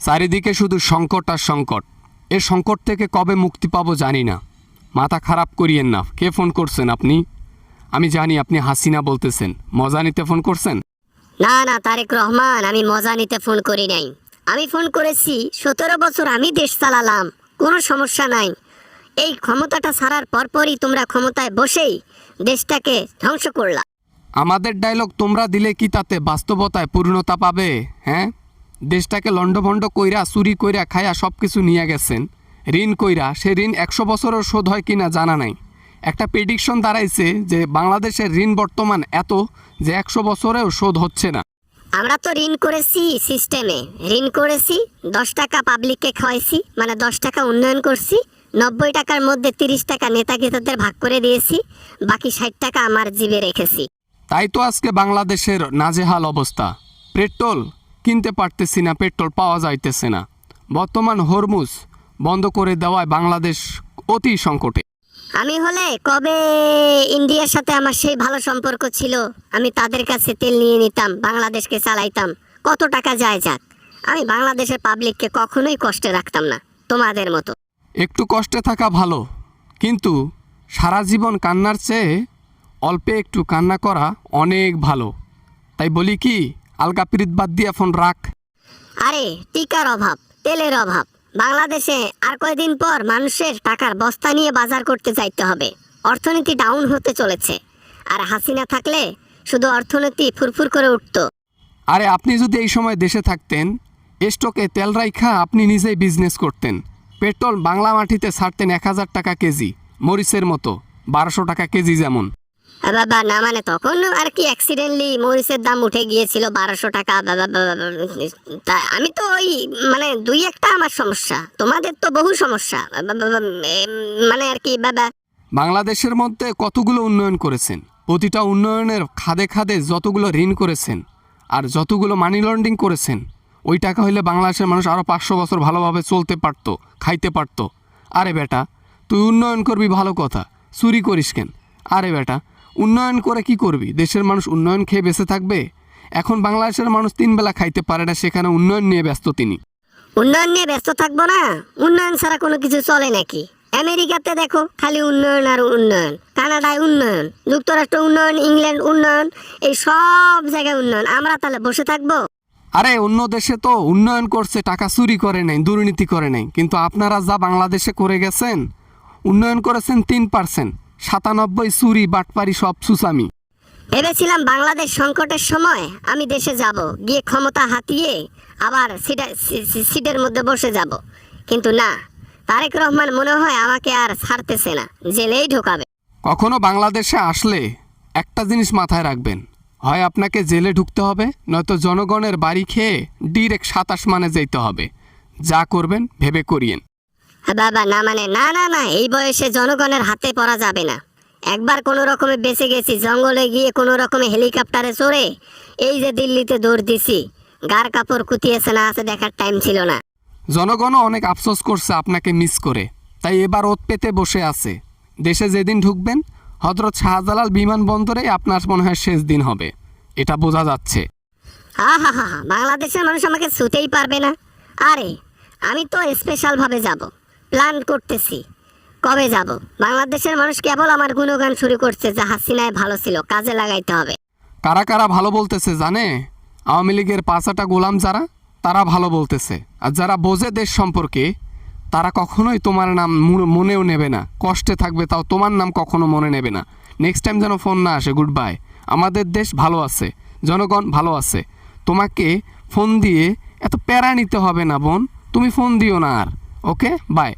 চারিদিকে শুধু সংকট আর সংকট। এ সংকট থেকে কবে মুক্তি পাবো জানি না। মাথা খারাপ করিয়েন না। কে ফোন করছেন আপনি? আমি জানি আপনি হাসিনা বলতেছেন। মজা নিতে ফোন করছেন? না না তারেক রহমান, আমি মজা নিতে ফোন করি নাই। আমি ফোন করেছি 17 বছর আমি দেশ চালালাম, কোনো সমস্যা নাই। এই ক্ষমতাটা ছাড়ার পরপরই তোমরা ক্ষমতায় বসেই দেশটাকে ধ্বংস করলা। আমাদের ডায়লগ তোমরা দিলে কি তাতে বাস্তবতায় পূর্ণতা পাবে? হ্যাঁ, দেশটাকে লন্ডভন্ড কইরা চুরি কইরা খায়া সব কিছু নিয়ে গেছেন। ঋণ কইরা, সে ঋণ 100 বছরও শোধ হয় কিনা জানা নাই। একটা প্রেডিকশন দাঁড়াইছে যে বাংলাদেশের ঋণ বর্তমান এত যে 100 বছরেও শোধ হচ্ছে না। আমরা তো ঋণ করেছি সিস্টেমে, ঋণ করেছি 10 টাকা পাবলিককে খাওয়াইছি, মানে 10 টাকা উন্নয়ন করছি, 90 টাকার মধ্যে 30 টাকা নেতাগেতাদের ভাগ করে দিয়েছি, বাকি 60 টাকা আমার জিবে রেখেছি। তাই তো আজকে বাংলাদেশের নাজেহাল অবস্থা। পেট্রোল কিনতে পারতেছি না, পেট্রোল পাওয়া যাইতেছে না। বর্তমান হরমুজ বন্ধ করে দেওয়ায় বাংলাদেশ অতি সংকটে। আমি হলে কবে ইন্ডিয়ার সাথে আমার সেই ভালো সম্পর্ক ছিল, আমি তাদের কাছে তেল নিয়ে নিতাম, বাংলাদেশকে চালাইতাম, কত টাকা যায় যাক। আমি বাংলাদেশের পাবলিককে কখনোই কষ্টে রাখতাম না তোমাদের মতো। একটু কষ্টে থাকা ভালো, কিন্তু সারা জীবন কান্নার চেয়ে অল্পে একটু কান্না করা অনেক ভালো। তাই বলি কি, আলগা পিরিত বাদ দিয়ে ফোন রাখ। আরে টিকার অভাব, তেলের অভাব, বাংলাদেশে আর কয়দিন পর মানুষের টাকার বস্তা নিয়ে বাজার করতে যাইতে হবে। অর্থনীতি ডাউন হতে চলেছে, আর হাসিনা থাকলে শুধু অর্থনীতি ফুরফুর করে উঠত। আরে আপনি যদি এই সময় দেশে থাকতেন, স্টকে তেল রাইখা আপনি নিজেই বিজনেস করতেন। পেট্রোল বাংলা মাটিতে ছাড়তেন 1000 টাকা কেজি, মরিচের মতো 1200 টাকা কেজি যেমন। বাবা না, মানে তখন আর কি অ্যাক্সিডেন্টলি মরিচের দাম উঠে গিয়েছিল 1200 টাকা। তা আমি তো ওই মানে 2-1টা আমার সমস্যা, তোমাদের তো বহু সমস্যা, মানে আর কি বাবা। বাংলাদেশের মধ্যে কতগুলো উন্নয়ন করেছেন, প্রতিটা উন্নয়নের খাদে খাদে যতগুলো ঋণ করেছেন আর যতগুলো মানি লন্ডারিং করেছেন, ওই টাকা হইলে বাংলাদেশের মানুষ আরও 500 বছর ভালোভাবে চলতে পারতো, খাইতে পারতো। আরে বেটা, তুই উন্নয়ন করবি ভালো কথা, চুরি করিস কেন? আরে বেটা, উন্নয়ন করে কি করবি? দেশের মানুষ উন্নয়ন খেয়ে বেঁচে থাকবে? এখন বাংলাদেশের মানুষ 3 বেলা খাইতে পারে না, সেখানে উন্নয়ন নিয়ে ব্যস্ত তিনি। উন্নয়ন নিয়ে ব্যস্ত থাকবো না? উন্নয়ন ছাড়া কোনো কিছু চলে নাকি? আমেরিকাতে দেখো খালি উন্নয়ন আর উন্নয়ন, কানাডায় উন্নয়ন, যুক্তরাষ্ট্র উন্নয়ন, ইংল্যান্ড উন্নয়ন, এই সব জায়গায় উন্নয়ন। আমরা তাহলে বসে থাকবো? আরে অন্য দেশে তো উন্নয়ন করছে, টাকা চুরি করে নাই, দুর্নীতি করে নাই, কিন্তু আপনারা যা বাংলাদেশে করে গেছেন, উন্নয়ন করেছেন 3%, 97 চুরি বাটপারি সব সুসামি। ভেবেছিলাম বাংলাদেশ সংকটের সময় আমি দেশে যাব, গিয়ে ক্ষমতা হাতিয়ে আবার সিটের মধ্যে বসে যাব, কিন্তু না, তারেক রহমান মনে হয় আমাকে আর ছাড়তেছে না, জেলেই ঢোকাবে। কখনো বাংলাদেশে আসলে একটা জিনিস মাথায় রাখবেন, হয় আপনাকে জেলে ঢুকতে হবে, নয়তো জনগণের বাড়ি খেয়ে ডিরেক্ট 27 মানে যেতে হবে। যা করবেন ভেবে করিয়েন। বাবা না, মানে না না না, এই বয়সে জনগণের হাতে পড়া যাবে না। একবার কোনো রকমে বেঁচে গেছি, জঙ্গলে গিয়ে কোনো রকমে হেলিকপ্টারে চড়ে এই যে দিল্লিতে দৌড় দিছি, গার কাপড় কুতিয়েছে না আছে দেখার টাইম ছিল না। জনগণও অনেক আফসোস করছে আপনাকে মিস করে, তাই এবার ওত পেতে বসে আছে। দেশে যেদিন ঢুকবেন, হযরত শাহজালাল বিমানবন্দরে আপনার মনে হয় শেষ দিন হবে, এটা বোঝা যাচ্ছে। হা হা হা, বাংলাদেশের মানুষ আমাকে ছুতেই পারবে না। আরে আমি তো স্পেশাল ভাবে যাব, প্ল্যান করতেছি কবে যাব। বাংলাদেশের মানুষ কেবল আমার গুণগান শুরু করছে যে হাসিনায় ভালো ছিল, কাজে লাগাইতে হবে। কারা কারা ভালো বলতেছে জানে? আওয়ামী লীগের 5টা গোলাম যারা, তারা ভালো বলতেছে। আর যারা বোঝে দেশ সম্পর্কে, তারা কখনোই তোমার নাম মনেও নেবে না, কষ্টে থাকবে তাও তোমার নাম কখনো মনে নেবে না। নেক্সট টাইম যেন ফোন না আসে, গুড বাই। আমাদের দেশ ভালো আছে, জনগণ ভালো আছে। তোমাকে ফোন দিয়ে এত প্যারা নিতে হবে না বোন, তুমি ফোন দিও না আর। ওকে, বাই।